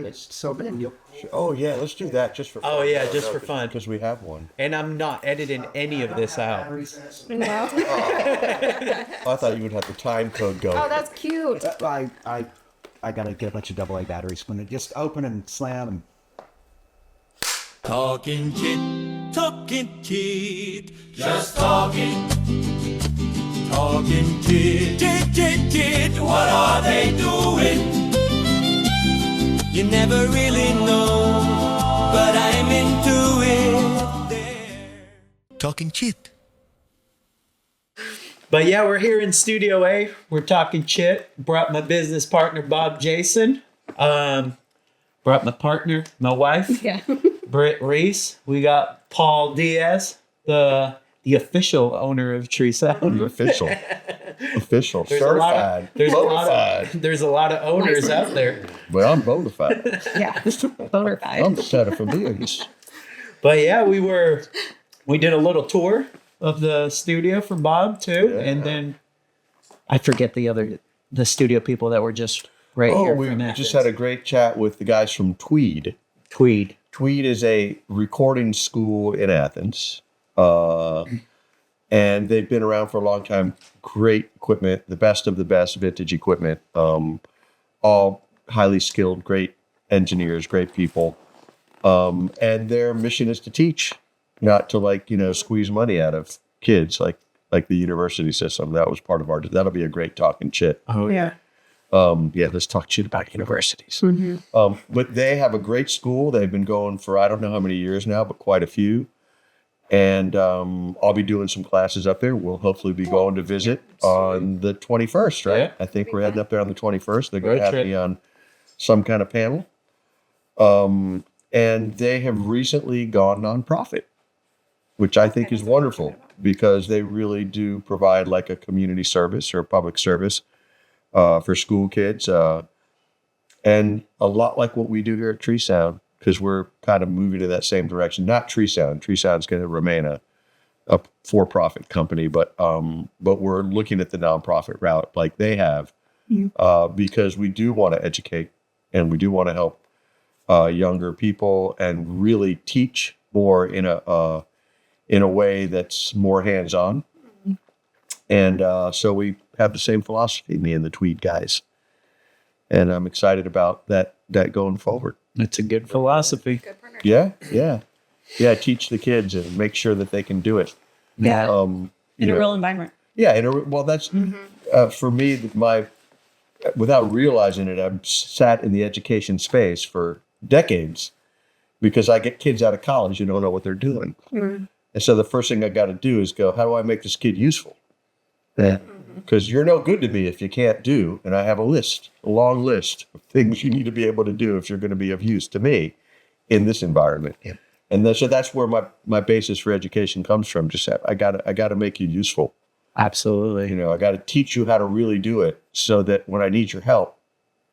It's so big. Oh yeah, let's do that just for fun. Oh yeah, just for fun. Because we have one. And I'm not editing any of this out. No. I thought you would have the time code going. Oh, that's cute. I gotta get a bunch of AA batteries when it just open and slam and Talking Chit, just talking Chit, what are they doing? You never really know, but I'm into it. There. Talking Chit. But yeah, we're here in Studio A. We're talking Chit. Brought my business partner, Bob Jason. Brought my partner, my wife, Yeah. Brit Reece. We got Paul Diaz, the official owner of Tree Sound. Official. There's Certified. There's a lot of owners out there. Well, I'm bona fide. Yeah. Bona fide. I'm set of familiars. But yeah, we did a little tour of the studio for Bob too. Yeah. And then I forget the studio people that were just right here. We from just Athens. had a great chat with the guys from Tweed. Tweed. Tweed is a recording school in Athens. And they've been around for a long time. Great equipment, the best of the best vintage equipment. All highly skilled, great engineers, great people. And their mission is to teach, not to squeeze money out of kids like the university system. That was part of that'll be a great talking Chit. Oh Yeah. Let's talk shit about universities. But they have a great school. They've been going for I don't know how many years now, but quite a few. And I'll be doing some classes up there. We'll hopefully be going to visit on the 21st, right? Yeah. I think we're heading up there on the 21st. They're going to Road have trip. me on some kind of panel. And they have recently gone nonprofit, which I think is wonderful because they really do provide like a community service or a public service for school kids. And a lot like what we do here at Tree Sound, because we're kind of moving in that same direction. Not Tree Sound. Tree Sound's going to remain a for-profit company, but we're looking at the nonprofit route like they have, because we do want to educate and we do want to help younger people and really teach more in a way that's more hands-on. And so we have the same philosophy, me and the Tweed guys, and I'm excited about that going forward. It's a good philosophy. Good partnership. Yeah. Teach the kids and make sure that they can do it. Yeah. In In a real environment. Yeah. That's for me. Without realizing it, I've sat in the education space for decades because I get kids out of college who don't know what they're doing, and so the first thing I got to do is go, how do I make this kid useful? Because you're no good to me if you can't do, and I have a long list of things you need to be able to do if you're going to be of use to me in this environment. Yeah. And so that's where my basis for education comes from. Just I got to make you useful. Absolutely. I got to teach you how to really do it so that when I need your help,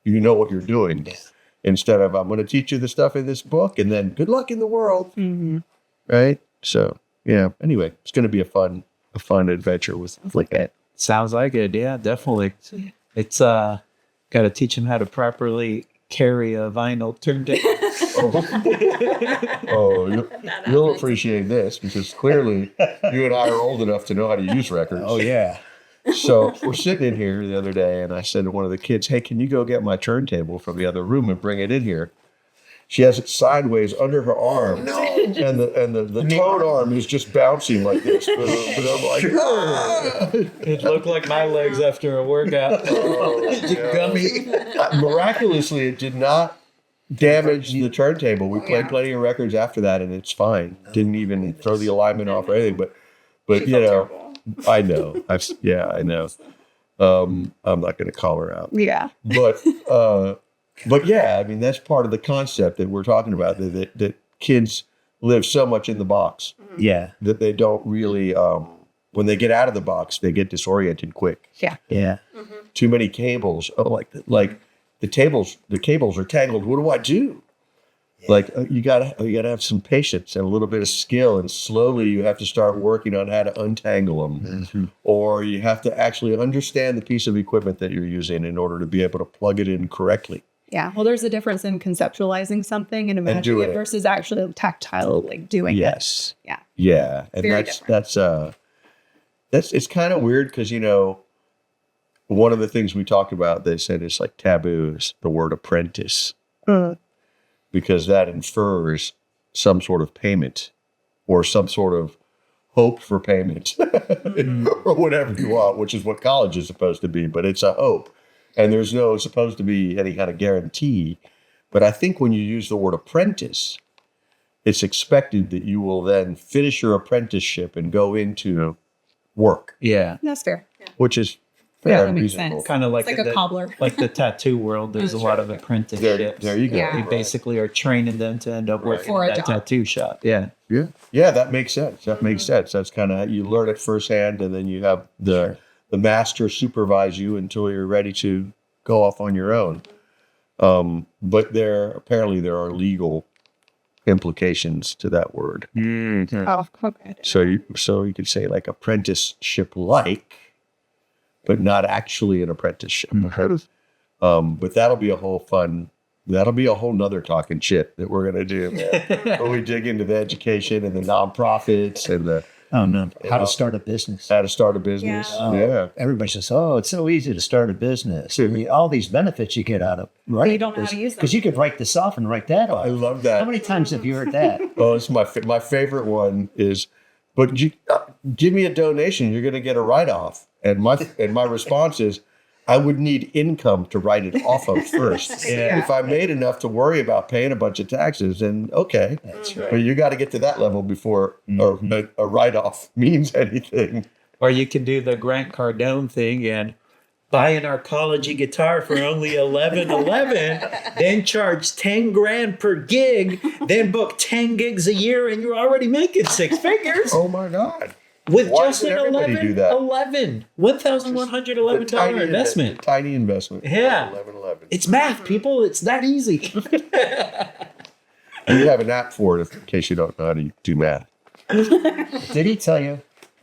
you know what you're doing. Yeah. Instead of I'm going to teach you the stuff in this book and then good luck in the world. Right? So, yeah. Anyway, it's going to be a fun adventure with it. Sounds like it. Yeah, definitely. It's got to teach them how to properly carry a vinyl turntable. You'll appreciate this because clearly you and I are old enough to know how to use records. Oh yeah. So we're sitting in here the other day, and I said to one of the kids, "Hey, can you go get my turntable from the other room and bring it in here?" She has it sideways under her arm, and the tone arm is just bouncing like this. But I'm like, It looked like my legs after a workout. Gummy. Miraculously, it did not damage the turntable. We played plenty of records after that, and it's fine. Didn't even throw the alignment off or anything. But I know. I know. I'm not going to call her out. Yeah. But yeah, I mean, that's part of the concept that we're talking about, that kids live so much in the box. Yeah. That they don't really, when they get out of the box, they get disoriented quick. Yeah. Yeah. Too many cables. Oh, like the cables are tangled. What do I do? Yeah. Like you gotta have some patience and a little bit of skill, and slowly you have to start working on how to untangle them, or you have to actually understand the piece of equipment that you're using in order to be able to plug it in correctly. Yeah. Well, there's a difference in conceptualizing something and imagining doing it it. versus actually tactile, like doing Yes. it. Yeah. Yeah. And Very that's it's kind of weird because, one of the things we talked about, they said is like taboo is the word apprentice because that infers some sort of payment or some sort of hope for payment or whatever you want, which is what college is supposed to be, but it's a hope. And there's no supposed to be any kind of guarantee. But I think when you use the word apprentice, it's expected that you will then finish your apprenticeship and go into work, Yeah. That's fair. Yeah. which is Yeah, fair that and makes reasonable. sense. Kind of like It's like a cobbler. Like the tattoo world. There's a lot of apprenticeships. There you go. Yeah. You basically are training them to end up working For a at that job. tattoo shop. Yeah. Yeah, that makes sense. That makes sense. That's kind of you learn it firsthand, and then you have the master supervise you until you're ready to go off on your own. But apparently there are legal implications to that word. Oh, okay. So you could say like apprenticeship like, but not actually an apprenticeship. But that'll be a whole nother talking shit that we're gonna do, man. When we dig into the education and the nonprofits and the Oh no! How to start a business? how to start a business. Yeah. Yeah. Everybody says, "Oh, it's so easy to start a business. I mean, all these benefits you get out of right." you don't know how to use them. because you could write this off and write that off. I love that. How many times have you heard that? Oh, it's my favorite one is, but you give me a donation, you're going to get a write off. And my response is, I would need income to write it off of first. Yeah. If I made enough to worry about paying a bunch of taxes, then okay. That's right. But you got to get to that level before a write off means anything. Or you can do the Grant Cardone thing and buy an Arcology guitar for only $11.11, then charge 10 grand per gig, then book 10 gigs a year, and you're already making six figures Oh my God. with Why just would an everybody do that? $1,111 investment. Tiny investment. Yeah. 11. It's math, people. It's that easy. And you have an app for it in case you don't know how to do math. Did he tell you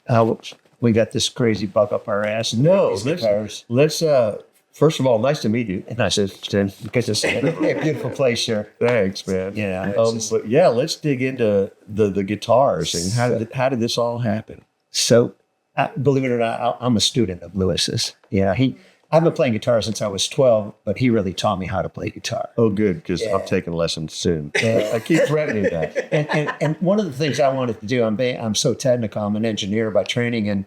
how we got this crazy bug up our ass? And No, these listen. guitars? Let's first of all, nice to meet you. And I said, because it's a beautiful place here. Thanks, man. Yeah, it's just- But yeah, let's dig into the guitars and how did this all happen? So, believe it or not, I'm a student of Lewis's. Yeah, I've been playing guitar since I was 12, but he really taught me how to play guitar. Oh, good, because I'm taking lessons soon. I keep threatening that. And one of the things I wanted to do, I'm so technical. I'm an engineer by training, and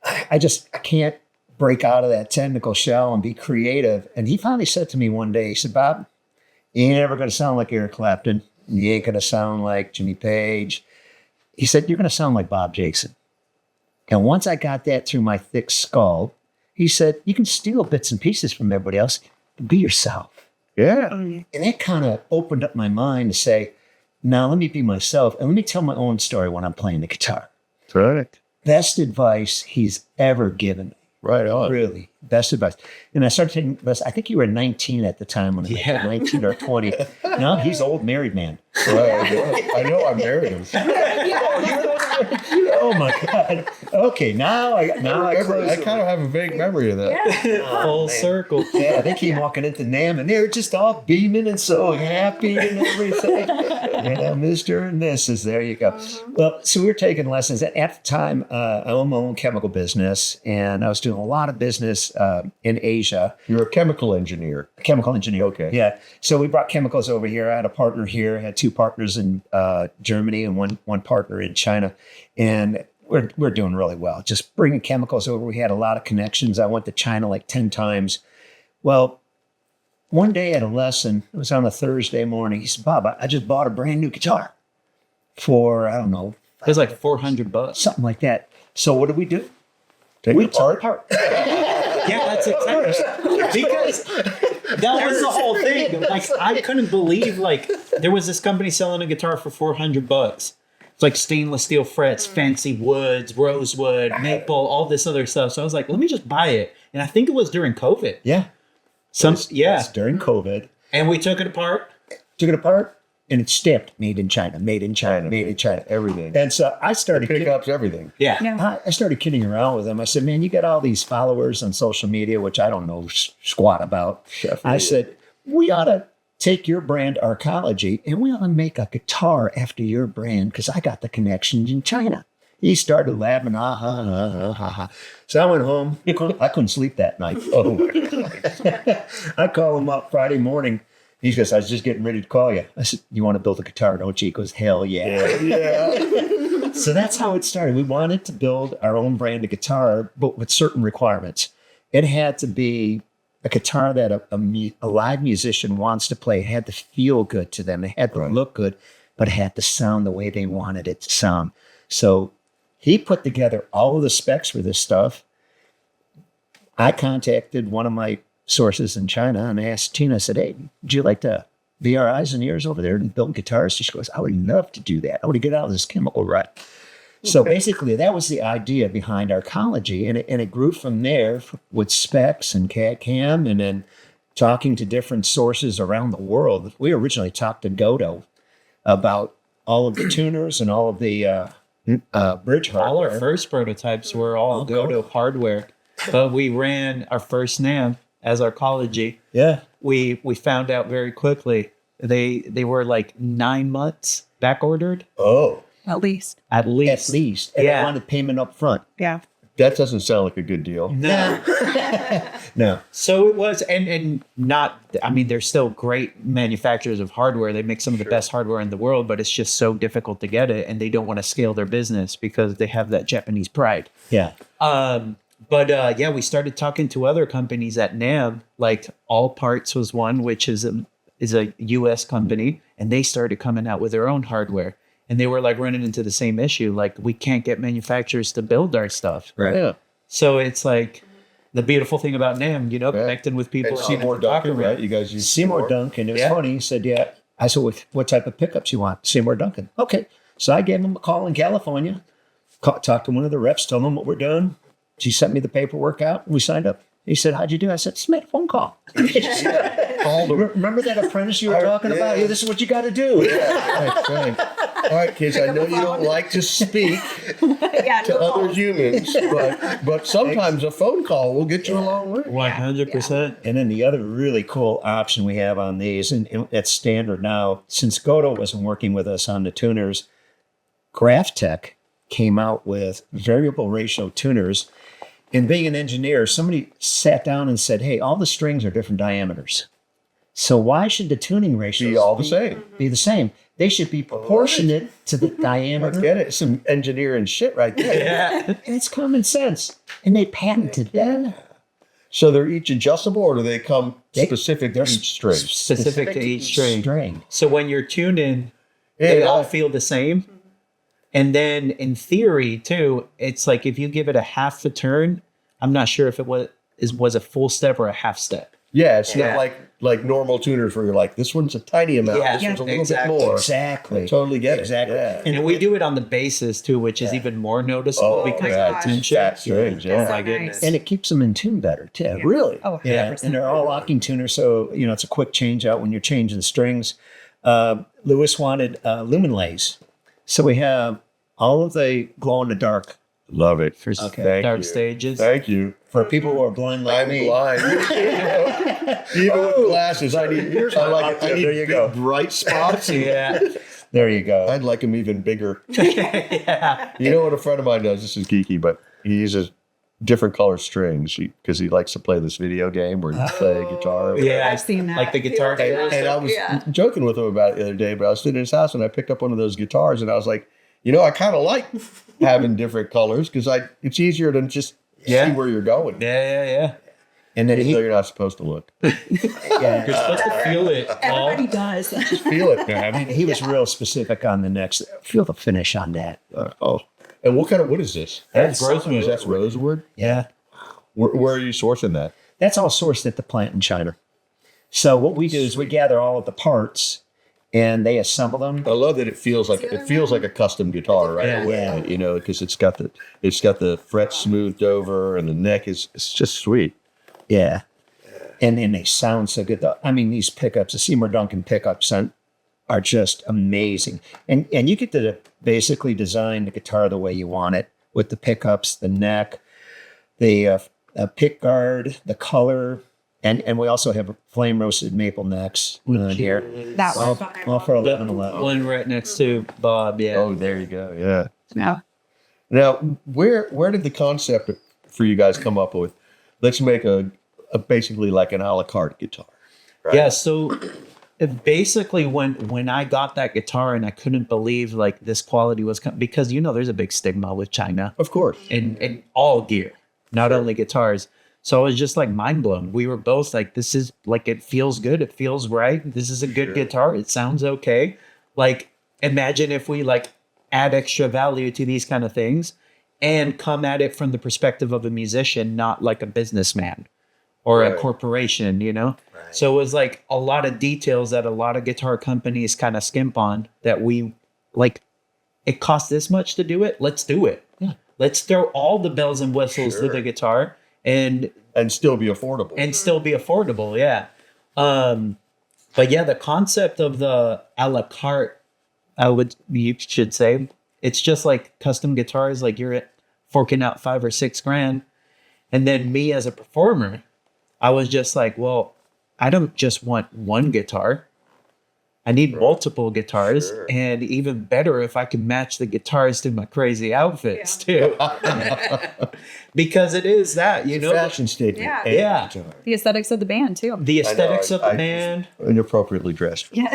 I can't break out of that technical shell and be creative. And he finally said to me one day, he said, "Bob, you ain't ever going to sound like Eric Clapton. You ain't going to sound like Jimmy Page." He said, "You're going to sound like Bob Jason." And once I got that through my thick skull, he said, "You can steal bits and pieces from everybody else. Be yourself." Yeah. And that kind of opened up my mind to say, now let me be myself and let me tell my own story when I'm playing the guitar. That's right. Best advice he's ever given me. Right on. Really, best advice. And I started taking lessons. I think you were 19 at the time when I was 19 or 20. No, he's an old married man. Right. I know I married him. Oh my God. Okay, now I close. I kind of have a vague memory of that. Full circle. Yeah, they came walking into NAMM and they were just all beaming and so happy and everything. Yeah, Mr. and Mrs. There you go. Well, so we were taking lessons. At the time, I owned my own chemical business and I was doing a lot of business in Asia. You're a chemical engineer. Chemical engineer. Okay. Yeah. So we brought chemicals over here. I had a partner here. I had two partners in Germany and one partner in China. And we're doing really well. Just bringing chemicals over. We had a lot of connections. I went to China like 10 times. Well, one day at a lesson, it was on a Thursday morning. He said, "Bob, I just bought a brand new guitar for, I don't know, It was like $400. something like that." So what did we do? Take We it apart. took it apart. Yeah, that's exactly because that was the whole thing. Like, I couldn't believe like there was this company selling a guitar for $400. It's like stainless steel frets, fancy woods, rosewood, maple, all this other stuff. So I was like, let me just buy it. And I think it was during COVID. Yeah. It's during COVID. And we took it apart. Took it apart and it's stamped made in China, made in China, made in China. Everything. And so I started Pickups, everything. Yeah. I started kidding around with him. I said, "Man, you got all these followers on social media, which I don't know squat about." I said, we ought to take your brand Arcology and we ought to make a guitar after your brand because I got the connections in China. He started laughing, ha, ha, ha, ha, ha, ha. So I went home. I couldn't sleep that night. Oh, I called him up Friday morning. He goes, I was just getting ready to call you. I said, you want to build a guitar, don't you? He goes, hell yeah. Yeah. So that's how it started. We wanted to build our own brand of guitar, but with certain requirements. It had to be a guitar that a live musician wants to play. It had to feel good to them. It had to look good, but it had to sound the way they wanted it to sound. So he put together all of the specs for this stuff. I contacted one of my sources in China and I asked Tina, I said, hey, would you like to be our eyes and ears over there and build guitars? She goes, I would love to do that. I want to get out of this chemical rut. So basically, that was the idea behind Arcology, and it grew from there with specs and CAD/CAM, and then talking to different sources around the world. We originally talked to Godo about all of the tuners and all of the bridge hardware. All our first prototypes were all Godo hardware, but we ran our first NAM as Arcology. Yeah. We found out very quickly they were like 9 months back ordered Oh, At least. at least. At least. And Yeah. they wanted payment up front. Yeah. that doesn't sound like a good deal. No. No. So it was, and not, I mean, they're still great manufacturers of hardware. They make some of the best hardware in the world, but it's just so difficult to get it. And they don't want to scale their business because they have that Japanese pride. Yeah. But yeah, we started talking to other companies at NAM, like All Parts was one, which is a US company. And they started coming out with their own hardware. And they were like running into the same issue. Like, we can't get manufacturers to build our stuff. Right. Yeah. So it's like the beautiful thing about NAM, you know, connecting with people. And all Seymour different Duncan, backgrounds. right? You guys use Seymour Duncan. It was Yeah. funny. He said, yeah. I said, what type of pickups you want? Seymour Duncan. Okay. So I gave him a call in California, talked to one of the reps, told him what we're doing. She sent me the paperwork out and we signed up. He said, how'd you do? I said, just made a phone call. Remember that apprentice you were talking about? Yeah, this is what you got to do. Right. All right, kids, I know you don't like to speak Yeah. to other humans, but sometimes a phone call will get you a long way. 100%. And then the other really cool option we have on these, and it's standard now, since Godo wasn't working with us on the tuners, Graphtech came out with variable ratio tuners. And being an engineer, somebody sat down and said, hey, all the strings are different diameters. So why should the tuning ratios Be all the same. be the same? They should be proportionate to the I diameter. get it. Some engineering shit right there. Yeah. And it's common sense. And they patented that. So they're each adjustable, or do they come They- specific to each string? Specific to each string. So when you're tuning, they all feel the same. And then in theory too, it's like if you give it a half a turn, I'm not sure if it was a full step or a half step. Yeah, it's Yeah. not like normal tuners where you're like, this one's a tiny amount, Yeah, this one's a little exactly. bit more. Exactly. I totally get Exactly. it. Yeah. And we do it on the bases too, which is even more noticeable because yeah, of the it's tension. fat strings. Yeah. So my nice. goodness. And it keeps them in tune better, too. Really? Oh, 100%. Yeah, and they're all locking tuners, so it's a quick change out when you're changing the strings. Lewis wanted lumen lays, so we have all of the glow in the dark Love it. For Okay. dark you. stages. Thank you. for people who are blind like I'm me. blind. Even with glasses, I need. I need There you big, go. bright spots. Yeah. There you go. I'd like them even bigger. Yeah. You know what a friend of mine does? This is geeky, but he uses different color strings because he likes to play this video game where you play guitar. Yeah. I've seen that. Like the guitar And, heroes. and I was Yeah. joking with him about it the other day, but I was sitting in his house and I picked up one of those guitars and I was like, I kind of like having different colors because it's easier than just see where you're going. Yeah. And then So he, you're not supposed to look. You're yeah, supposed to feel it. Paul. Everybody does. Feel it. he was real specific on the next. Feel the finish on that. And what kind of wood is this? That's rosewood. That's rosewood. Yeah, Where are you sourcing that? that's all sourced at the plant in China. So what we do is we gather all of the parts and they assemble them. I love that it feels like a custom guitar right Yeah. away. Because it's got the frets smoothed over and the neck it's just sweet. Yeah. And then they sound so good. I mean, these pickups, the Seymour Duncan pickups are just amazing. And you get to basically design the guitar the way you want it with the pickups, the neck, the pick guard, the color. And we also have flame roasted maple necks here. That All, one. all for 11.11. One right next to Bob. Yeah. Oh, there you go. Yeah. No. Now, where did the concept for you guys come up with? Let's make a basically like an a la carte guitar. Right? Yeah. So basically, when I got that guitar and I couldn't believe like this quality was because there's a big stigma with China Of course. in all gear, not only guitars. So I was just like mind blown. We were both like, this is like, it feels good. It feels right. This is a good guitar. It sounds okay. Like, imagine if we like add extra value to these kind of things and come at it from the perspective of a musician, not like a businessman or a corporation, Right. So it was like a lot of details that a lot of guitar companies kind of skimp on that we like, it costs this much to do it. Let's do it. Yeah. Let's throw all the bells and whistles to the guitar and still be affordable. Yeah. But yeah, the concept of the a la carte, you should say, it's just like custom guitars, like you're forking out $5,000 or $6,000. And then me as a performer, I was just like, well, I don't just want one guitar. I need multiple guitars, and even better if I can match the guitars to my crazy outfits too, because it is that fashion statement. Yeah. and Yeah. guitar. The aesthetics of the band too. the aesthetics of the I- band. Inappropriately dressed. Yeah.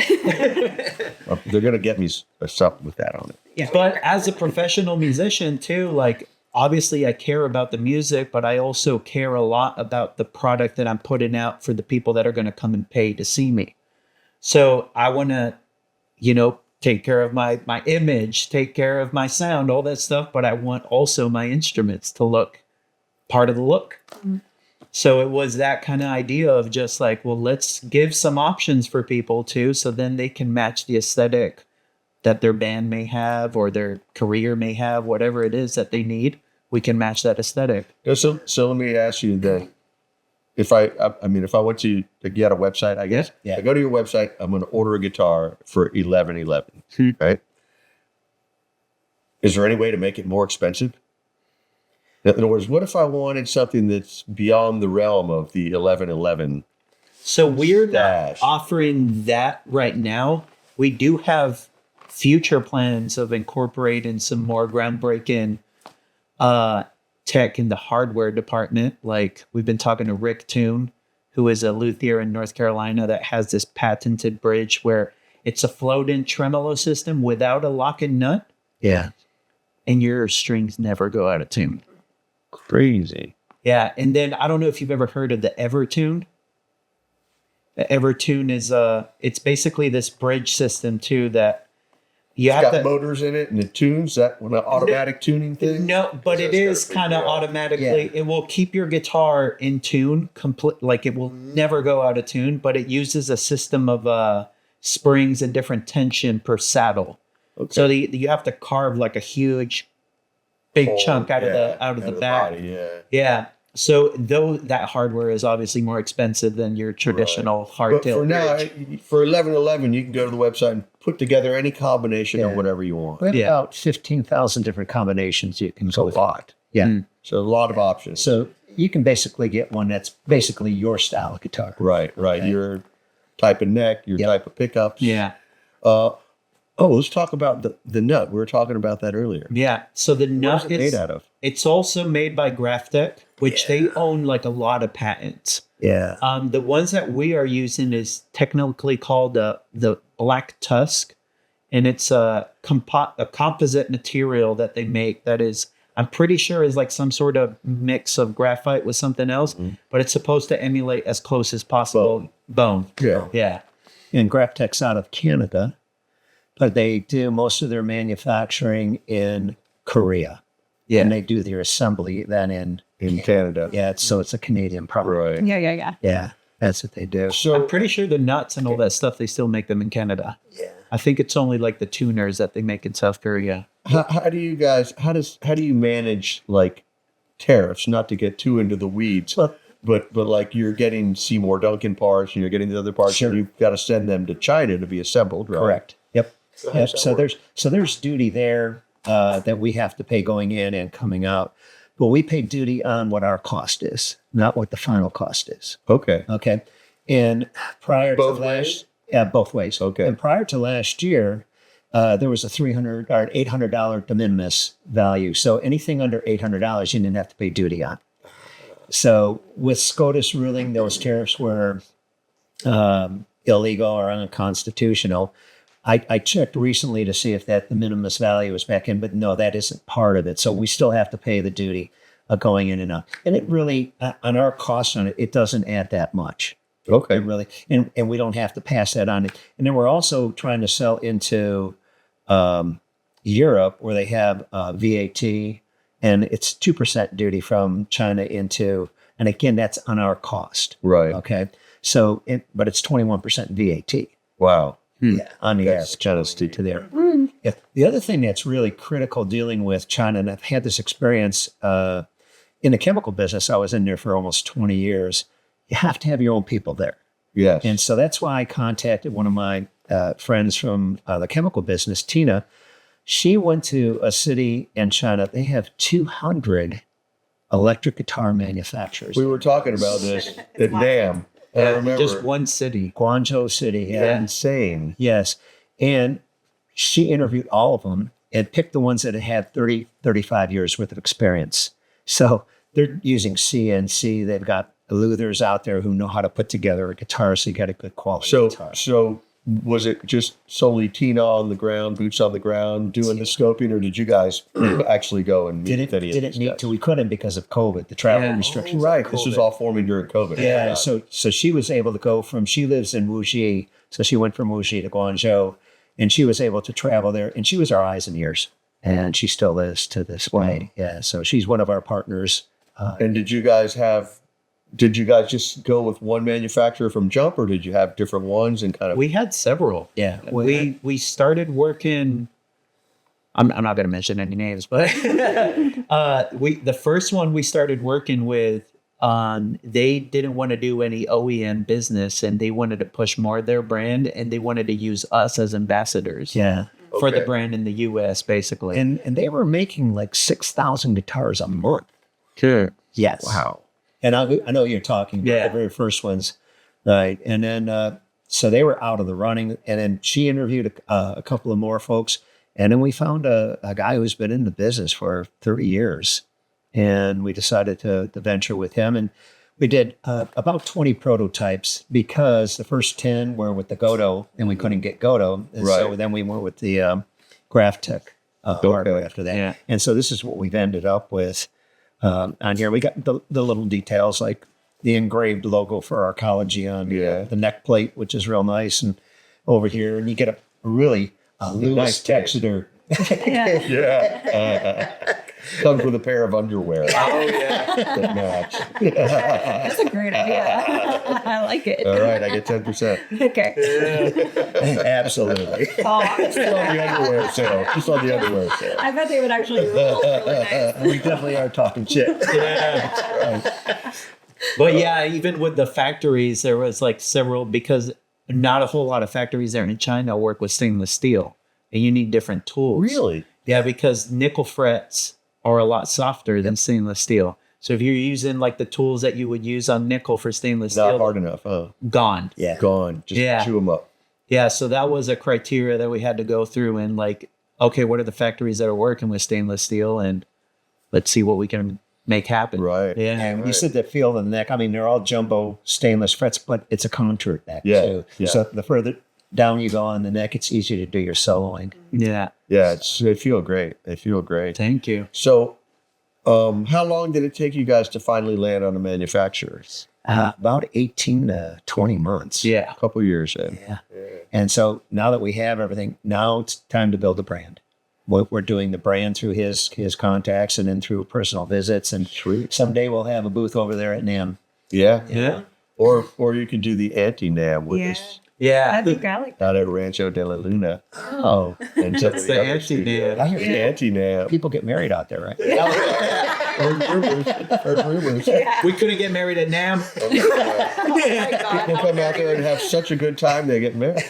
They're gonna get me something with that on it. Yeah. But as a professional musician too, like obviously I care about the music, but I also care a lot about the product that I'm putting out for the people that are going to come and pay to see me. So I want to, take care of my image, take care of my sound, all that stuff. But I want also my instruments to look part of the look. Mm-hmm. So it was that kind of idea of just like, well, let's give some options for people too, so then they can match the aesthetic that their band may have or their career may have, whatever it is that they need. We can match that aesthetic. So let me ask you then, if I went to get a website, I guess. Yeah. I go to your website, I'm going to order a guitar for $11.11, right? Is there any way to make it more expensive? In other words, what if I wanted something that's beyond the realm of the 11.11? So we're not Stash. offering that right now. We do have future plans of incorporating some more groundbreaking tech in the hardware department. Like we've been talking to Rick Toon, who is a luthier in North Carolina that has this patented bridge where it's a float-in tremolo system without a lock and nut, Yeah. and your strings never go out of tune. Crazy. Yeah, and then I don't know if you've ever heard of the Evertune. The Evertune is it's basically this bridge system too that you It's have got to. motors in it and it tunes that one automatic tuning thing. No, but it is kind of automatically. It will keep your guitar in tune, complete. Like it will never go out of tune. But it uses a system of springs and different tension per saddle. Okay. So you have to carve like a huge, big chunk out of the back. body, yeah. Yeah. So though that hardware is obviously more expensive than your traditional But hardtail for now, bridge. for 11.11, you can go to the website and put together any combination Yeah. of whatever you want. We have Yeah. about 15,000 different combinations you can It's a go with. lot. Yeah. Mm. So a lot of options. So you can basically get one that's basically your style of guitar. Right. Okay. Your type of neck, your Yep. type of pickups. Yeah. Let's talk about the nut. We were talking about that earlier. Yeah. So the What is nut it made out of? It's also made by Graphtec, which they own like a lot of patents. Yeah. The ones that we are using is technically called the Black Tusk, and it's a composite material that they make that is, I'm pretty sure, is like some sort of mix of graphite with something else, but it's supposed to emulate as close as possible bone. Yeah. Yeah. And Graphtec's out of Canada, but they do most of their manufacturing in Korea. Yeah. And they do their assembly then In Canada. so it's a Canadian product. Right. Yeah. Yeah, that's what they do. I'm So pretty sure the nuts and all that stuff, they still make them in Canada. Yeah. I think it's only like the tuners that they make in South Korea. how do you manage like tariffs? Not to get too into the weeds, Well, but like you're getting Seymour Duncan parts and you're getting the other parts, Sure. and you've got to send them to China to be assembled, right? correct. Yep. how Yep. does that So there's duty there that we have to pay going in and coming out. But we pay duty on what our cost is, not what the final cost is. Okay. Okay. And prior Both to ways? yeah, both ways. Okay. And prior to last year, there was a $300 or $800 de minimis value. So anything under $800, you didn't have to pay duty on. So with SCOTUS ruling, those tariffs were illegal or unconstitutional. I checked recently to see if that the minimus value was back in, but no, that isn't part of it. So we still have to pay the duty going in and out. And it really, on our cost on it, it doesn't add that much. Okay. It really, and we don't have to pass that on. And then we're also trying to sell into Europe where they have VAT, and it's 2% duty from China into, and again, that's on our cost. Right. Okay. So, but it's 21% VAT. Wow. Yeah, on the That's average kind of steep. to there. Yeah. The other thing that's really critical dealing with China, and I've had this experience in the chemical business, I was in there for almost 20 years. You have to have your own people there. Yes. And so that's why I contacted one of my friends from the chemical business, Tina. She went to a city in China. They have 200 electric guitar manufacturers. We were talking about this at NAM. I remember. Just one city. Guangzhou City. Yeah. Insane. Yes. And she interviewed all of them and picked the ones that had 30, 35 years worth of experience. So they're using CNC. They've got Luthers out there who know how to put together a guitar so you get a good quality guitar. So was it just solely Tina on the ground, boots on the ground, doing the scoping, or did you guys actually go and meet any of Didn't these need guys? to. We couldn't because of COVID, the travel Yeah. restrictions. Right. This was all forming during COVID. Yeah, so she was able to go from, she lives in Wuxi, so she went from Wuxi to Guangzhou, and she was able to travel there, and she was our eyes and ears, and she still is to this day. Yeah, so she's one of our partners. And did you guys just go with one manufacturer from jump, or did you have different ones and kind of? We had several. Yeah, We started working. I'm not going to mention any names, but the first one we started working with, they didn't want to do any OEM business, and they wanted to push more of their brand, and they wanted to use us as ambassadors. yeah, For the Okay. brand in the U.S., basically. and they were making like 6,000 guitars a month. Sure. Yes. Wow. And I know you're talking about Yeah. the very first ones, right? And then, so they were out of the running. And then she interviewed a couple of more folks. And then we found a guy who's been in the business for 30 years. And we decided to venture with him. And we did about 20 prototypes because the first 10 were with the Godot, and we couldn't get Godot. And so Right. then we went with the Graphtec hardware after that. Yeah. And so this is what we've ended up with. On here, we got the little details like the engraved logo for Arcology on the neck plate, which is real nice. And over here, and you get a really loose Nice tape. Texidor. Yeah. Yeah. Comes with a pair of underwear. Oh, yeah. That match. That's a great idea. I like it. All right, I get 10%. Okay. Absolutely. Oh, Just on the underwear sale. Just on the underwear sale. I bet they would actually roll really nice. We definitely are talking shit. But yeah, even with the factories, there was like several, because not a whole lot of factories there in China work with stainless steel, and you need different tools. Really? Yeah, because nickel frets are a lot softer than stainless steel. So if you're using like the tools that you would use on nickel for stainless Not steel, hard enough, huh? gone. Yeah. Gone. Just Yeah. chew them up. Yeah, so that was a criteria that we had to go through, and like, okay, what are the factories that are working with stainless steel, and let's see what we can make happen. Right. Yeah. And when you said the feel of the neck, I mean, they're all jumbo stainless frets, but it's a contoured neck Yeah, too. yeah. So the further down you go on the neck, it's easier to do your soloing. Yeah. Yeah, they feel great. They feel great. Thank you. So, how long did it take you guys to finally land on a manufacturer? About 18 to 20 months. Yeah. A couple years in. Yeah. And so now that we have everything, now it's time to build a brand. We're doing the brand through his contacts and then through personal visits. And someday we'll have a booth over there at NAM. Yeah. Yeah. Or you can do the anti-NAM with Yeah. us Yeah. I think I like that. out at Rancho de la Luna. Oh, And some of That's the other anti-NAM. I hear The anti-NAM. people get married out there, right? Heard rumors. We couldn't get married at NAM. Oh my God. People come out there and have such a good time they get married.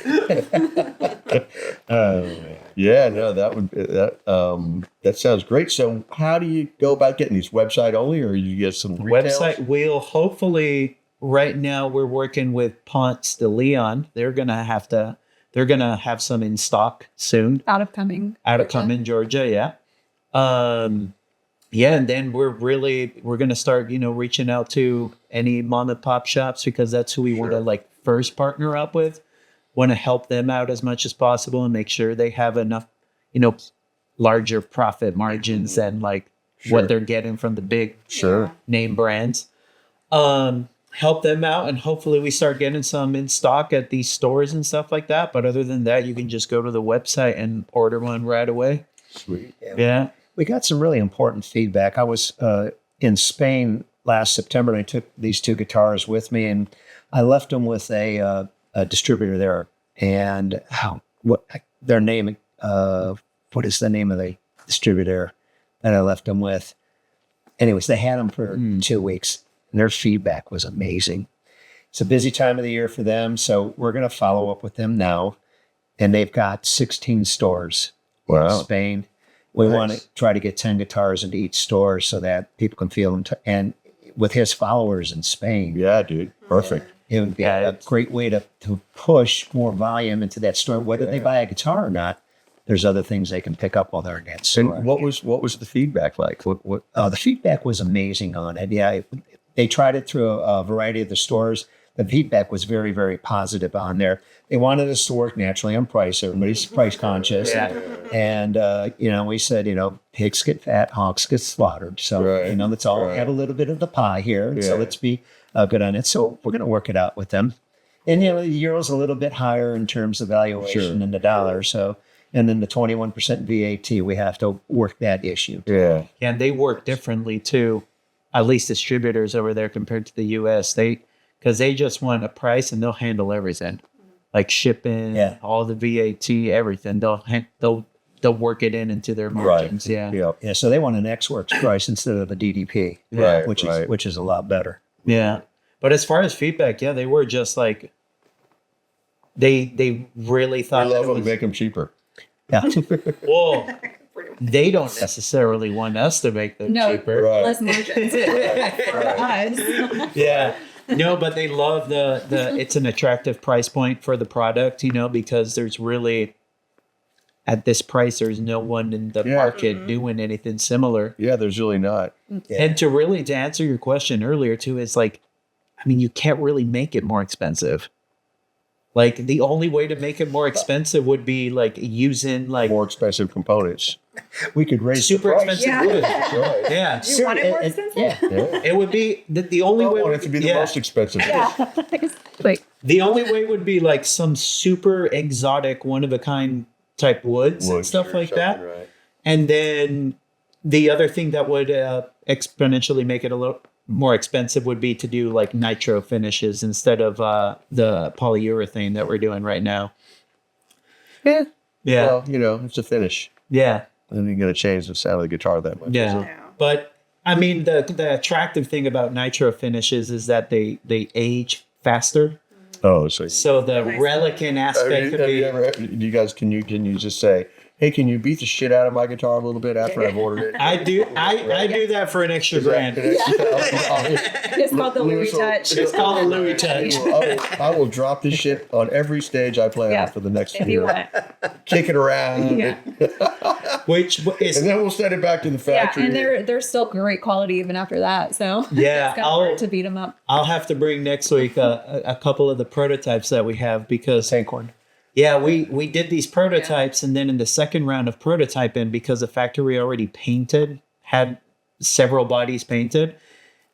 Yeah, no, that sounds great. So, how do you go about getting these? Website only, or you get some retails? Website will hopefully. Right now, we're working with Ponce de Leon. They're gonna have some in stock soon. Out of coming. Georgia, yeah. Yeah, and then we're gonna start, reaching out to any mom and pop shops, because that's who we want to like first partner up with. Want to help them out as much as possible and make sure they have enough, larger profit margins than like what they're getting from the big name brands. Help them out, and hopefully we start getting some in stock at these stores and stuff like that. But other than that, you can just go to the website and order one right away. Sweet. Yeah. We got some really important feedback. I was in Spain last September, and I took these two guitars with me, and I left them with a distributor there. And what is the name of the distributor that I left them with? Anyways, they had them for 2 weeks, and their feedback was amazing. It's a busy time of the year for them, so we're going to follow up with them now. And they've got 16 stores in Spain. We want to try to get 10 guitars into each store so that people can feel them. And with his followers in Spain. Yeah, dude. Perfect. It would be a great way to push more volume into that store. Whether they buy a guitar or not, there's other things they can pick up while they're in that store. And what was the feedback like? What? The feedback was amazing on it. Yeah, they tried it through a variety of the stores. The feedback was very, very positive on there. They wanted us to work naturally on price. Everybody's price conscious. Yeah. And, we said, pigs get fat, hogs get slaughtered. So, let's all have a little bit of the pie here. So let's be good on it. So we're going to work it out with them. And, the euro's a little bit higher in terms of valuation than the dollar. So, and then the 21% VAT, we have to work that issue. Yeah. And they work differently too, at least distributors over there compared to the US. Because they just want a price and they'll handle everything, like shipping, all the VAT, everything. They'll work it into their margins. Right. Yeah. Yeah. So they want an Ex Works price instead of a DDP, which is a lot better. Yeah. But as far as feedback, they were just like, they really thought We love them, make them cheaper. Yeah. Well, they don't necessarily want us to make them cheaper. Right. Less margins for us. Yeah. No, but they love the it's an attractive price point for the product, because there's really, at this price, there's no one in the market doing anything similar. Yeah, there's really not. Yeah. And to answer your question earlier too, is like, you can't really make it more expensive. Like the only way to make it more expensive would be like using like More expensive components. We could raise super the price. expensive wood. Right. Yeah. You want it more expensive? Yeah. It would be the only I way want it to be the most expensive. Wait. The only way would be like some super exotic, one of a kind type woods and stuff like that. Right. And then the other thing that would exponentially make it a little more expensive would be to do like nitro finishes instead of the polyurethane that we're doing right now. Yeah. Yeah. Well, it's a finish. Yeah. And you're going to change the sound of the guitar that much. Yeah. But the attractive thing about nitro finishes is that they age faster. Oh, So the relicant aspect you guys, can you just say, hey, can you beat the shit out of my guitar a little bit after I've ordered it? I do that for an extra grand. It's called the Louis touch. It's called a Louis touch. I will drop this shit on every stage I play on for the next If you year. want. Kick it around. Yeah. Which is And then we'll send it back to the Yeah, factory. and they're still great quality even after that. So it's kind of hard to beat them up. I'll have to bring next week a couple of the prototypes that we have because Tankhorn. yeah, we did these prototypes and then in the second round of prototyping, because the factory already had several bodies painted,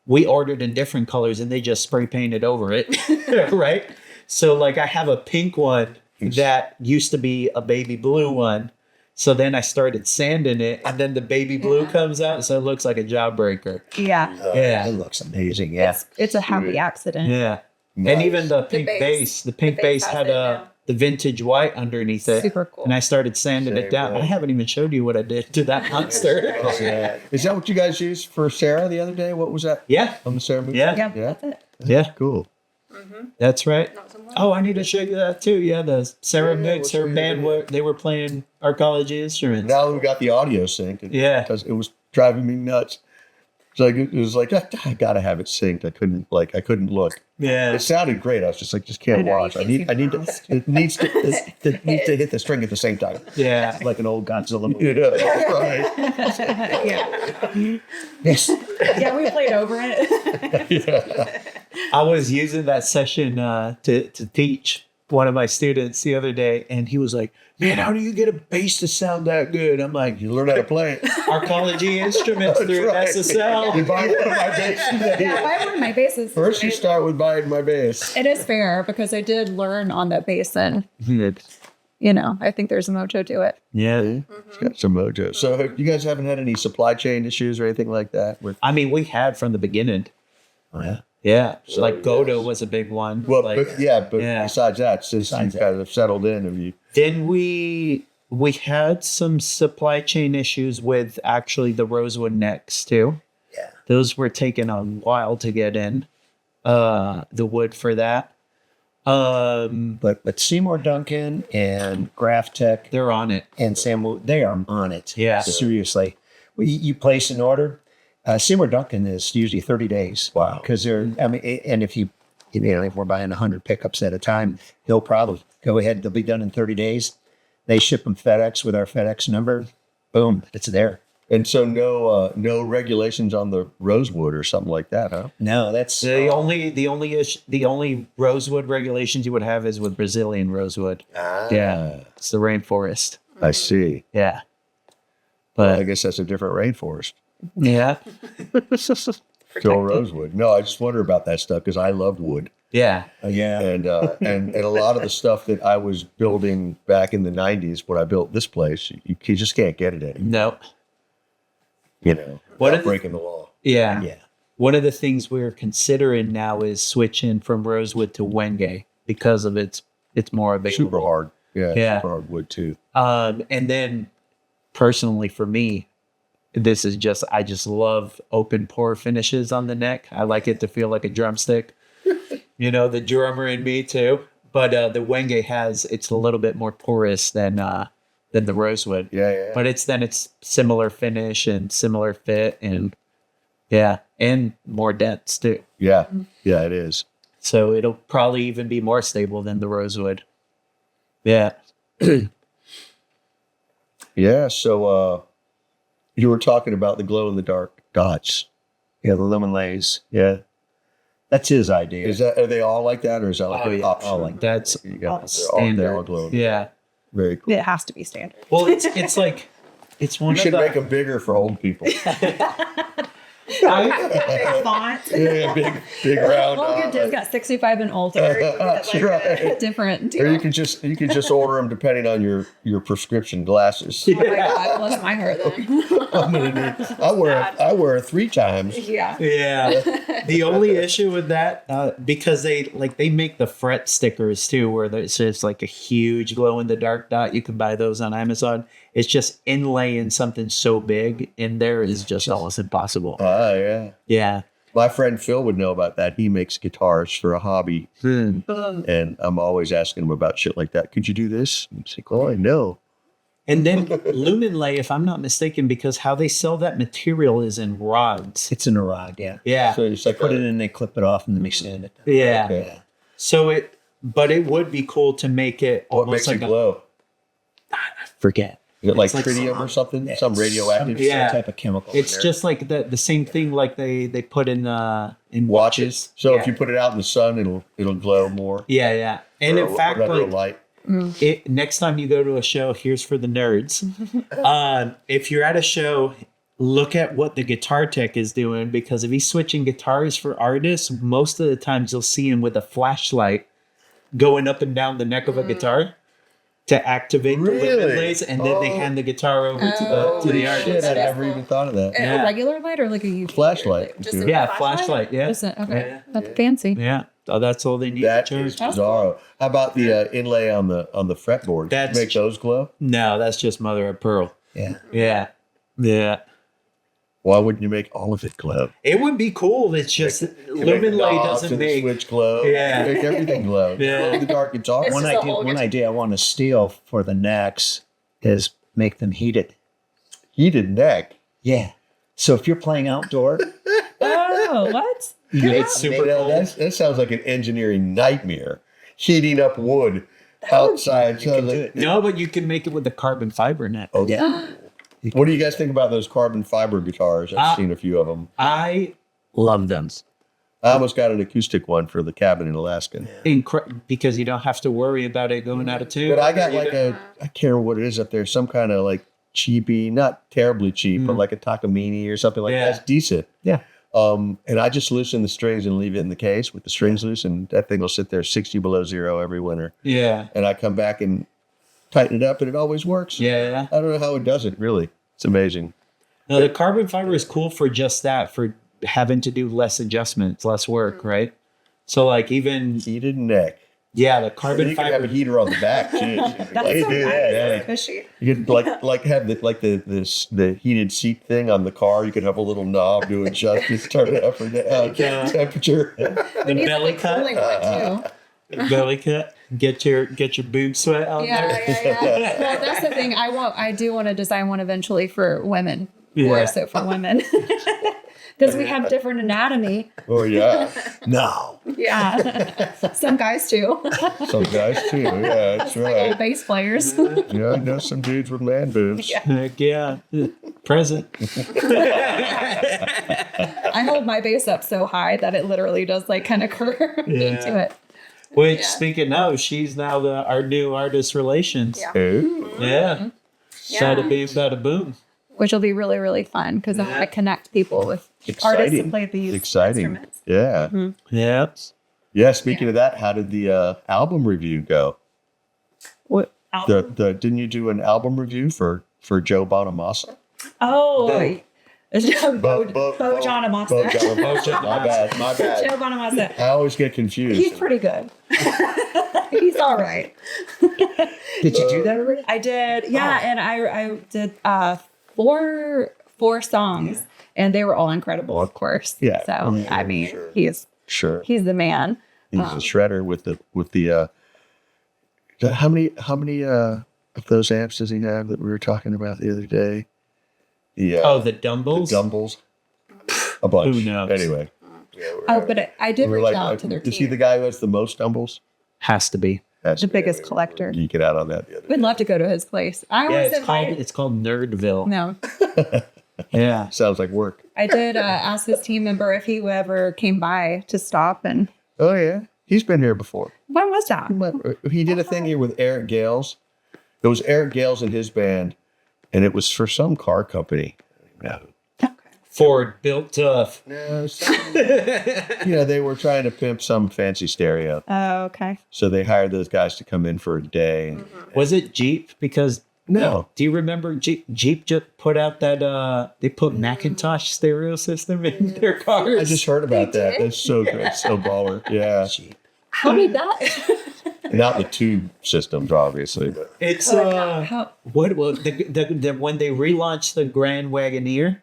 we ordered in different colors and they just spray painted over it. Right? So like I have a pink one that used to be a baby blue one. So then I started sanding it and then the baby blue comes out. So it looks like a jawbreaker. Yeah. It looks amazing. Yeah. It's a happy accident. Yeah. Nice. And even the pink bass, the pink bass had the vintage white underneath it. Super cool. And I started sanding it down. Right. I haven't even showed you what I did to that monster. Is that what you guys used for Sarah the other day? What was that? Yeah. On the Sarah movie? Yeah. Yeah, Yeah. that's it. Yeah. Cool. That's right. Oh, I need to show you that too. Yeah, the Sarah Yeah, Mix, we'll her show you band, they were playing Arcology Instruments. Now we got the audio sync. Yeah. Because it was driving me nuts. So it was like, I gotta have it synced. I couldn't look. Yeah. It sounded great. I was just like, just can't I know, watch. you I can't need see to. mouse. It needs to hit the string at the same time. Yeah. Like an old Godzilla movie. Yeah, right. Yeah. Yes. Yeah, we played over it. I was using that session to teach one of my students the other day, and he was like, "Man, how do you get a bass to sound that good?" I'm like, You learn how to play it. Arcology Instruments That's through right. SSL. You buy one of my basses. Yeah, I learned my basses. First, you start with buying my bass. It is fair because I did learn on that bass, and I think there's a mojo to it. Yeah. It's got some mojo. So, you guys haven't had any supply chain issues or anything like that with? I mean, we had from the beginning. Oh, yeah. Yeah. So like Godo was a big one. Well, like, but besides that, since you guys have settled in, have you? then we had some supply chain issues with actually the rosewood necks too. Yeah. Those were taking a while to get in. The wood for that. But Seymour Duncan and Graph Tech They're on it. and Sam, they are on it. Yeah. Seriously. Well, you place an order. Seymour Duncan is usually 30 days. Wow. Because and if if we're buying 100 pickups at a time, he'll probably go ahead. They'll be done in 30 days. They ship them FedEx with our FedEx number. Boom, it's there. And so no regulations on the rosewood or something like that, huh? No, that's The only rosewood regulations you would have is with Brazilian rosewood. Yeah. It's the rainforest. I see. Yeah. I But guess that's a different rainforest. yeah. Still rosewood. No, I just wonder about that stuff because I love wood. Yeah. yeah. And a lot of the stuff that I was building back in the 90s when I built this place, you just can't get it anymore. No. What Without if- breaking the law. Yeah. Yeah. One of the things we're considering now is switching from rosewood to wenge because of it's more available. Super hard. Yeah, Yeah. super hard wood too. And then personally for me, I just love open pore finishes on the neck. I like it to feel like a drumstick. The drummer in me too. But the wenge it's a little bit more porous than the rosewood. Yeah. But it's similar finish and similar fit and and more dense too. Yeah, it is. So it'll probably even be more stable than the rosewood. Yeah. Yeah, so you were talking about the glow in the dark dots. Yeah, the lumen lays. Yeah. That's his idea. Are they all like that or is that like an option? all like That's You got, standard. they're all glowing. Yeah. Very cool. It has to be standard. Well, it's like it's one You of should the make them bigger for old people. Font. Yeah, big round. Well, good. It's got 65 and older. That's right. Different. Or you can just order them depending on your prescription glasses. Oh my God, bless my heart then. I'm gonna need. I wear it 3 times. Yeah. Yeah. The only issue with that, because they make the fret stickers too, where it's just like a huge glow in the dark dot. You can buy those on Amazon. It's just inlaying something so big in there is just almost impossible. Ah, yeah. Yeah. My friend Phil would know about that. He makes guitars for a hobby, and I'm always asking him about shit like that. Could you do this? I'm like, oh, I know. And then lumen lay, if I'm not mistaken, because how they sell that material is in rods. It's in a rod, yeah. Yeah. So it's like Put it in, they clip it off, and then they sand it. Yeah. Okay. So but it would be cool to make it What almost makes like it glow? forget. Is it like It's like tritium or something? Some radioactive? Yeah. Some type of chemical. It's in there. just like the same thing like they put in watches. Watches. So yeah. if you put it out in the sun, it'll glow more. Yeah. And in fact, under like light. next time you go to a show, here's for the nerds. If you're at a show, look at what the guitar tech is doing, because if he's switching guitars for artists, most of the times you'll see him with a flashlight going up and down the neck of a guitar to activate the Really? lumen lays, and then they hand the guitar over to the Shit, artist. I never even thought of that. Yeah. A regular light or like a UV? Flashlight. Just Yeah. a Yeah, flashlight. Yeah. Just okay. Yeah. That's fancy. Yeah. Oh, that's all they need That to is charge? bizarro. How about the inlay on the fretboard? That's- Make those glow? No, that's just mother of pearl. Yeah. Yeah. Yeah. Why wouldn't you make all of it glow? It would be cool. It's just You make the lumen light knobs doesn't and the make. switch glow. Yeah. Make everything glow. Yeah. Glow in the dark guitar. It's One just a idea, whole one guitar. idea I want to steal for the necks is make them heated. Heated neck. Yeah. So if you're playing outdoor, Oh, what? It's super cool. That sounds like an engineering nightmare. Heating up wood outside. you can do it. No, but you can make it with the carbon fiber net. Oh, Yeah. what do you guys think about those carbon fiber guitars? I've seen a few of them. I love them. I almost got an acoustic one for the cabin in Alaska. Because you don't have to worry about it going out of tune. But I got like I can't remember what it is up there, some kind of like cheapy, not terribly cheap, but like a Takamine or something like Yeah. that. That's decent. Yeah. And I just loosen the strings and leave it in the case with the strings loose, and that thing will sit there 60 below zero every winter. Yeah. And I come back and tighten it up, and it always works. Yeah. I don't know how it does it, really. It's amazing. No, the carbon fiber is cool for just that, for having to do less adjustments, less work, right? So like even, Heated neck. yeah, the carbon You can have a fiber. heater on the back, too. That's You so do nice. that, yeah. Fishy. You could like have the heated seat thing on the car. You could have a little knob to adjust, just turn it up or down, Yeah. temperature. The Needs belly like cooling cut. one, too. Belly cut. Get your boob sweat out Yeah, there. yeah. Well, that's the thing. I do want to design one eventually for women. Yeah. More so for women. Because we have different anatomy. Oh yeah, No. Yeah. Some guys too. some guys too. Yeah, that's Like old right. bass players. Yeah, I know some dudes with man boobs. Heck yeah. Present. I hold my bass up so high that it literally does like kind of curve into it. Which, Yeah. speaking of, she's now our new artist relations. Yeah. Ooh. Yeah. Sada Yeah. bing, bada boom. Which will be really, really fun because I want to connect people with artists Exciting. that play these Exciting. instruments. Yeah. Yeah. Yeah. Speaking of that, how did the album review go? What? Didn't you do an album review for Joe Bonamassa? Oh, Bo Bo John Amasa. My bad. My bad. Joe Bonamassa. I always get confused. He's pretty good. He's all right. Did you do that already? I did, yeah, and I did four songs, and they were all incredible, of course. Yeah. So I mean, Sure. he's Sure. the man. He's a shredder with the how many of those amps does he have that we were talking about the other day? The Oh, the Dumbles? Dumbles. A bunch. Who knows? Anyway. Oh, but I did We were reach out to their is he team. the guy who has the most Dumbles? Has to be. That's The biggest collector. Geek it out on that the other day. We'd love to go to his place. I Yeah, was it's called invited. Nerdville. No, Yeah. Sounds like work. I did ask his team member if he ever came by to stop. And Oh yeah. He's been here before. when was that? He did a thing here with Eric Gales. It was Eric Gales and his band, and it was for some car company. Yeah. Ford built tough. No, they were trying to pimp some fancy stereo. Oh, okay. So they hired those guys to come in for a day. Was it Jeep? Because No. do you remember Jeep just put out that they put Macintosh stereo system in their cars? I just heard about They that. did? That's so good. So baller. Yeah. How did that? Not the tube systems, obviously, but It's How- what was the when they relaunched the Grand Wagoneer,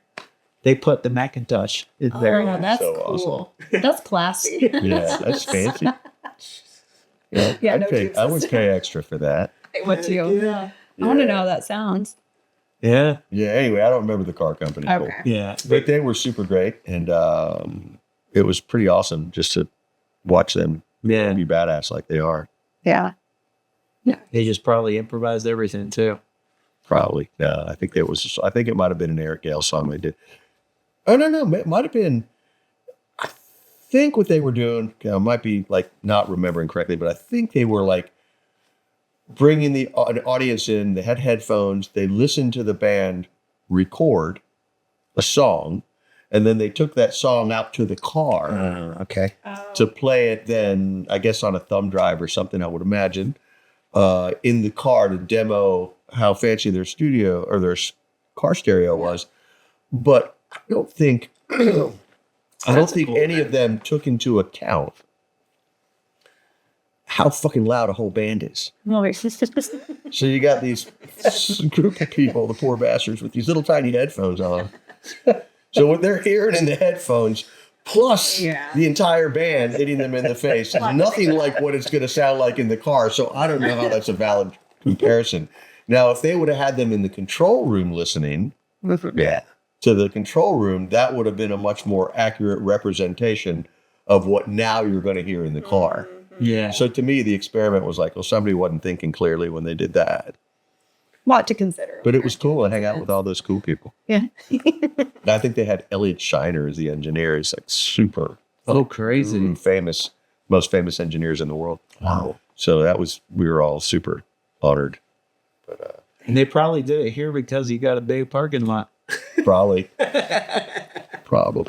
they put the Macintosh in there. Oh, that's So cool. That's classy. yeah, that's fancy. Yeah, Yeah, I'd no pay, tube I would pay extra for that. What do you? Yeah. I want to know how that sounds. Yeah. Yeah, anyway, I don't remember the car company. Cool. Okay. Yeah. But they were super great, and it was pretty awesome just to watch them Yeah. be badass like they are. Yeah. They just probably improvised everything too. Probably. No, I think it might have been an Eric Gale song they did. Oh, no. It might have been, I think what they were doing, I might be like not remembering correctly, but I think they were like bringing an audience in. They had headphones. They listened to the band record a song, and then they took that song out to the car Okay. to play it then, I guess, on a thumb drive or something, I would imagine, in the car to demo how fancy their studio or their car stereo was. But I don't think cool any of them took into account how fucking loud a whole band is. Oh, So you got these group of people, the poor bastards, with these little tiny headphones on. So what they're hearing in the headphones, plus the entire band hitting them in the face, is nothing like what it's going to sound like in the car. So I don't know how that's a valid comparison. Now, if they would have had them in the control room listening to the control room, that would have been a much more accurate representation of what now you're going to hear in the car. Yeah. So to me, the experiment was like, well, somebody wasn't thinking clearly when they did that. lot to consider. But it was cool to hang out with all those cool people. Yeah. And I think they had Elliot Shiner as the engineer. He's like super crazy. famous, most famous engineers in the world. Wow. So we were all super honored. And they probably did it here because you got a big parking lot. Probably. Probably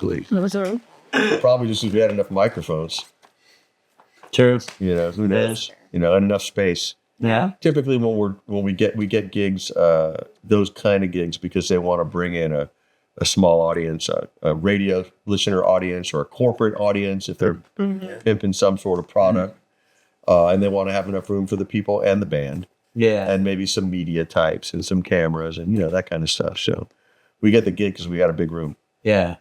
just if we had enough microphones. True. Who knows? And enough space. Yeah. Typically when we get gigs, those kind of gigs, because they want to bring in a small audience, a radio listener audience or a corporate audience if they're pimping some sort of product. And they want to have enough room for the people and the band. Yeah. And maybe some media types and some cameras and, that kind of stuff. So we get the gig because we got a big room. Yeah.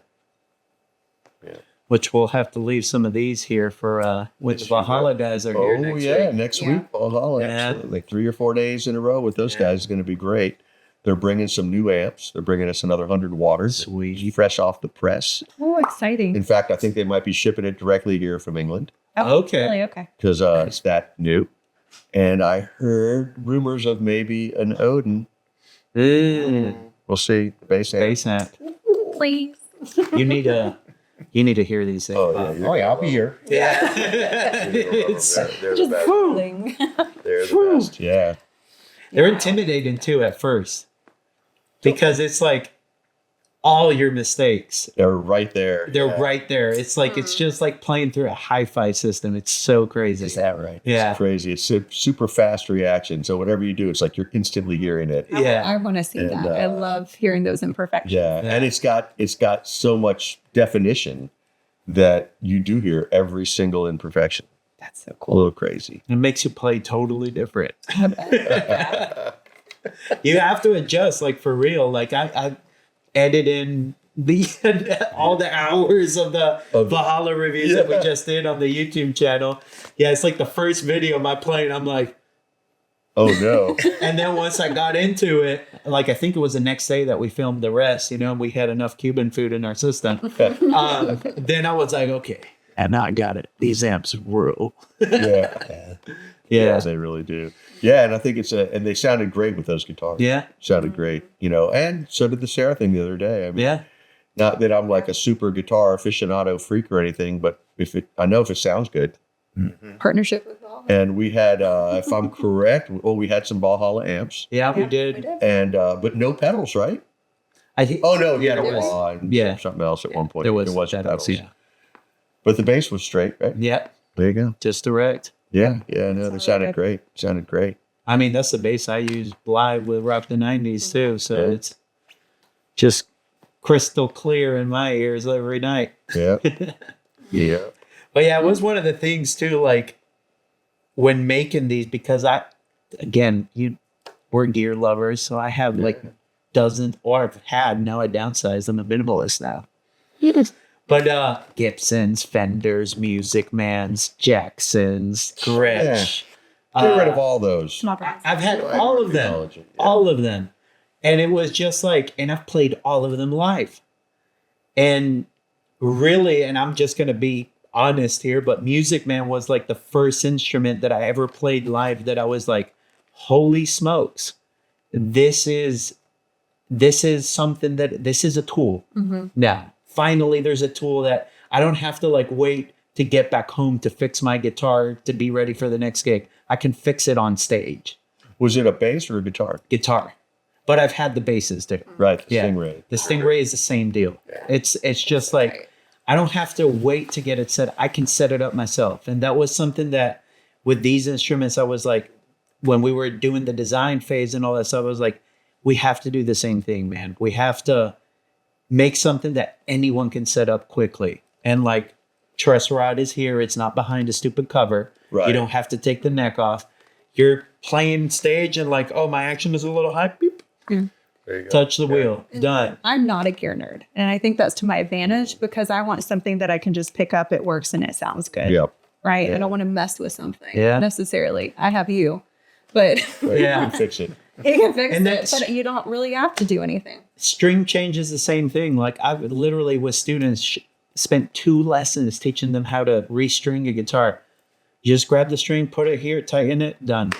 Yeah. Which we'll have to leave some of these here for when the Valhalla guys are here next week. Next week. Valhalla. Yeah. Absolutely. 3 or 4 days in a row with those guys is going to be great. They're bringing some new amps. They're bringing us another 100 waters. Sweet. Fresh off the press. Oh, exciting. In fact, I think they might be shipping it directly here from England. Oh, Okay. Really? Okay. Because it's that new. And I heard rumors of maybe an Odin. We'll see. Bass amp. Bass amp. Please. You need to hear these things. Oh, yeah. I'll be here. Yeah. They're the best. Fooling. They're the best. Yeah. They're intimidating too at first because it's like all your mistakes. They're right there. They're right there. It's like it's just like playing through a hi-fi system. It's so crazy. Is that right? Yeah. It's crazy. It's a super fast reaction. So whatever you do, it's like you're instantly hearing it. Yeah. I want to see And, that. I love hearing those imperfections. Yeah. And it's got so much definition that you do hear every single imperfection. That's so A cool. little crazy. It makes you play totally different. You have to adjust, like for real. Like I edit in all the hours of the Valhalla reviews that we just did on the YouTube channel. Yeah, it's like the first video of my playing. I'm like, Oh no. and then once I got into it, like I think it was the next day that we filmed the rest. We had enough Cuban food in our system. Then I was like, okay, and now I got it. These amps rule. Yeah. Yeah. They really do. Yeah, and I think and they sounded great with those guitars. Yeah. Sounded great, and so did the Sarah thing the other day. I mean, Yeah. not that I'm like a super guitar aficionado freak or anything, but I know if it sounds good. Partnership with all. And we had, if I'm correct, we had some Valhalla amps, Yeah, we did. and but no pedals, right? I think. Oh no, Yeah, there there was was. and Yeah. something else at one point. There was pedals. pedals, yeah. But the bass was straight, right? Yeah. There you go. Just direct. Yeah, no, they sounded great. Sounded great. I mean, that's the bass I use live with Rock the 90s too. So Yeah. it's just crystal clear in my ears every night. Yeah, yeah. But yeah, it was one of the things too, like when making these, because we're gear lovers. So I have like dozens, or I've had, now I downsized. I'm a minimalist now. But Gibsons, Fenders, Music Mans, Jacksons, Gretsch. Get rid of all those. I've had all of them. Technology, yeah. All of them. And it was just like, and I've played all of them live. And really, and I'm just going to be honest here, but Music Man was like the first instrument that I ever played live that I was like, holy smokes, this is something this is a tool. Now, finally, there's a tool that I don't have to like wait to get back home to fix my guitar to be ready for the next gig. I can fix it on stage. Was it a bass or a guitar? Guitar. But I've had the basses too. Right, the Yeah. Stingray. The Stingray is the same deal. It's just like, I don't have to wait to get it set. I can set it up myself. And that was something that with these instruments, I was like, when we were doing the design phase and all that stuff, I was like, we have to do the same thing, man. We have to make something that anyone can set up quickly. And like truss rod is here. It's not behind a stupid cover. Right. You don't have to take the neck off. You're playing stage and like, oh, my action is a little high. Beep. There you go. Touch the wheel. Done. I'm not a gear nerd. And I think that's to my advantage because I want something that I can just pick up, it works, and it sounds good. Yep. Right? I don't want to mess with something Yeah. necessarily. I have you, but Right, Yeah. You can fix it. you can fix And it, that's- but you don't really have to do anything. String change is the same thing. Like I've literally with students spent 2 lessons teaching them how to restring a guitar. You just grab the string, put it here, tighten it, done.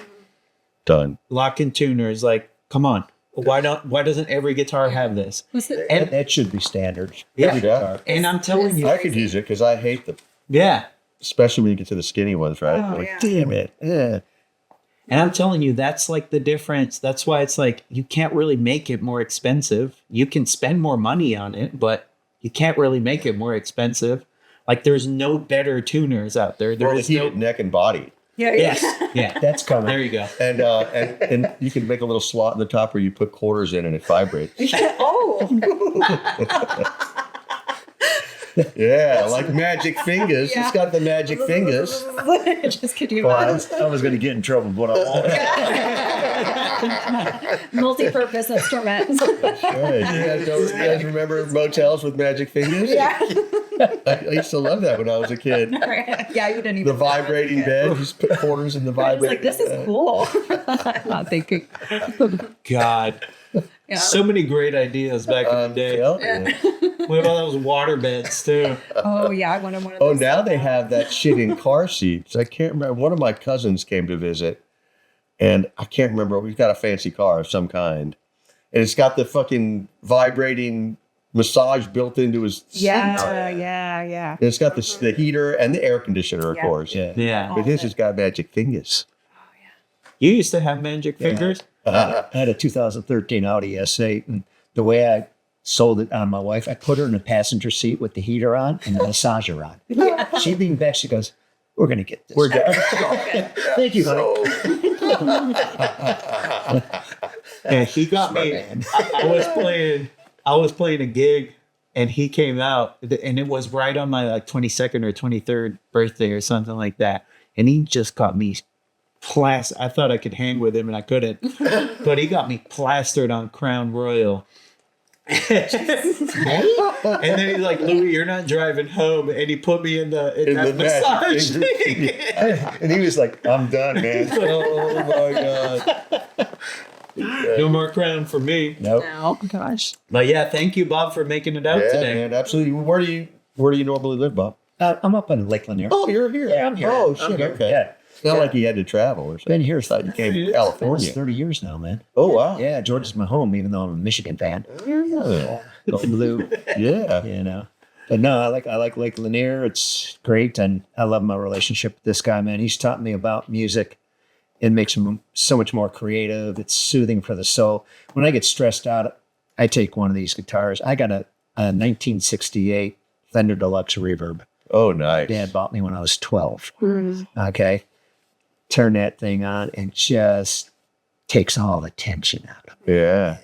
Done. Lock and tuner is like, come on. Why doesn't every guitar have this? Was it? And That should be standard. yeah, Yeah. and I'm telling you, I could use it because I hate them, yeah. especially when you get to the skinny ones, right? Oh, Like, yeah. damn it. Yeah. And I'm telling you, that's like the difference. That's why it's like you can't really make it more expensive. You can spend more money on it, but you can't really make it more expensive. Like there's no better tuners out there. There Well, is the no. heated neck and body. Yeah. Yes, yeah. That's coming. There you go. And you can make a little slot in the top where you put quarters in and it vibrates. Oh. Yeah, like magic fingers. Yeah. It's got the magic fingers. Just could you Well, imagine? I was going to get in trouble, but I won't. Multi-purpose instruments. Right. You guys remember motels with magic fingers? Yeah. I used to love that when I was a kid. Yeah, you didn't even The know. vibrating bed, you just put quarters in the I was vibrating like, this is cool. I'm not thinking. God. Yeah. So many great ideas back in the day. What about those water beds too? Oh yeah, I wanted one of Oh, those. now they have that shit in car seats. I can't remember. One of my cousins came to visit, and I can't remember. We've got a fancy car of some kind, and it's got the fucking vibrating massage built into his seat. Yeah. And it's got the heater and the air conditioner, of Yeah. course. Yeah. Yeah. But his has got magic fingers. You used to have magic fingers? I had a 2013 Audi S8, and the way I sold it on my wife, I put her in the passenger seat with the heater on and the massager on. She leaned back, she goes, "We're going to get this." We're done. Thank you, honey. Yeah, he got me. I was playing a gig and he came out and it was right on my like 22nd or 23rd birthday or something like that. And he just got me I thought I could hang with him and I couldn't, but he got me plastered on Crown Royal. And then he's like, "Louis, you're not driving home." And he put me in that massage thing. And he was like, "I'm done, man." Oh my god. No more Crown for me. Nope. Oh gosh. But yeah, thank you, Bob, for making it out Yeah, today. man, absolutely. Where do you normally live, Bob? I'm up in Lake Lanier. Oh, you're here. Yeah, I'm here. Oh, I'm shit. here. Okay. Yeah. It's not like you had to travel or something. Been here You came to almost California. 30 years now, man. Oh, wow. Yeah, Georgia's my home, even though I'm a Michigan fan. Yeah. Go blue, Yeah. you know. But no, I like Lake Lanier. It's great, and I love my relationship with this guy, man. He's taught me about music. It makes him so much more creative. It's soothing for the soul. When I get stressed out, I take one of these guitars. I got a 1968 Fender Deluxe Reverb. Oh, nice. Dad bought me when I was 12. Okay. Turn that thing on and just takes all the tension out of it. Yeah.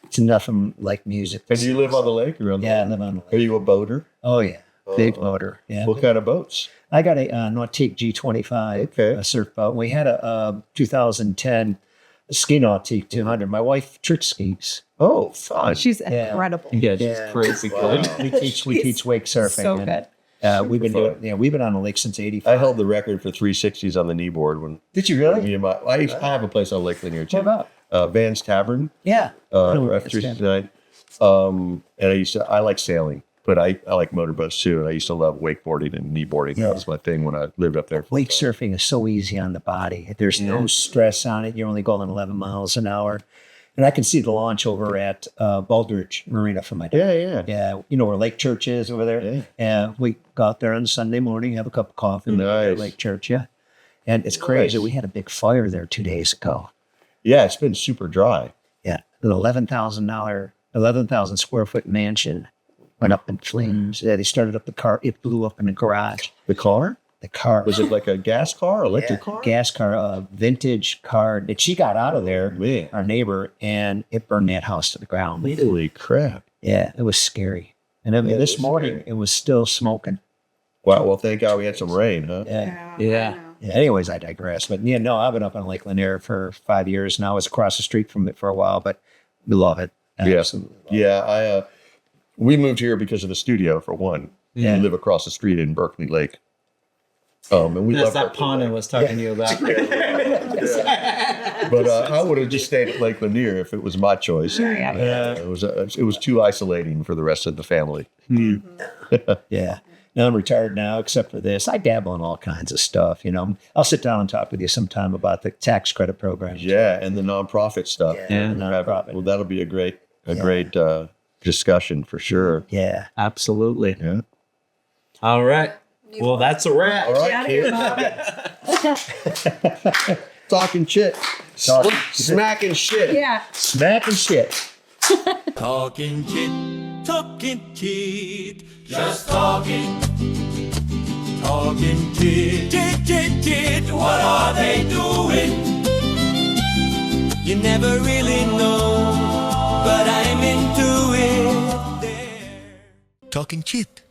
It's nothing like music. And you live on the lake? Or on the Yeah, I lake? live on the lake. Are you a boater? Oh, yeah. Big motor. Yeah. What kind of boats? I got a Nautique G25, Okay. a surf boat. We had a 2010 Ski Nautique 200. My wife trick skis. Oh, fun. She's Yeah. incredible. Yeah, just Yeah. crazy Wow. good. We teach wake surfing. So and, good. we've been Fun. doing. We've been on the lake since '85. I held the record for 360s on the kneeboard when Did you really? me and I have a place on Lake Lanier too. What about? Van's Tavern, Yeah. I know where F369. And I like sailing, but I like motorboats too. And I used to love wakeboarding and kneeboarding. Yeah. That was my thing when I lived up there. Wake surfing is so easy on the body. There's no stress on it. You're only going 11 miles an hour. And I can see the launch over at Baldridge Marina from my dad. Yeah, yeah. Yeah, you know where Lake Church is over there? Yeah. And we go out there on Sunday morning, have a cup of coffee. Nice. At Lake Church, yeah. And it's crazy. Nice. We had a big fire there 2 days ago. Yeah, it's been super dry. Yeah. An $11,000 square foot mansion went up in flames. Yeah, they started up the car. It blew up in the garage. The car? The car Was it like a gas car, electric car? gas car, a vintage car that she got out of there, Man. our neighbor, and it burned that house to the ground. Holy crap. Yeah, it was scary. And I mean, this morning it was still smoking. Wow. Well, thank God we had some rain, huh? Yeah. Yeah. I know. Yeah, anyways, I digress. But yeah, no, I've been up on Lake Lanier for 5 years now. I was across the street from it for a while, but we love it. Yes. Absolutely. Yeah. We moved here because of the studio, for one. Yeah. We live across the street in Berkeley Lake. And we That's love that Berkeley pond I Lake. was talking to you about. But I would have just stayed at Lake Lanier if it was my choice. Yeah. It was too isolating for the rest of the family. Yeah. Now I'm retired now, except for this. I dabble in all kinds of stuff. You know, I'll sit down and talk with you sometime about the tax credit programs. Yeah, and the nonprofit stuff. Yeah, nonprofit. Well, that'll be a great discussion for sure. Yeah. Absolutely. Yeah. All right. Well, that's a wrap. All right, kid. Talking shit. Smacking shit. Yeah. Smacking shit. Talking Chit, just talking Chit, Chit, what are they doing? You never really know, but I'm into it. Talking Chit.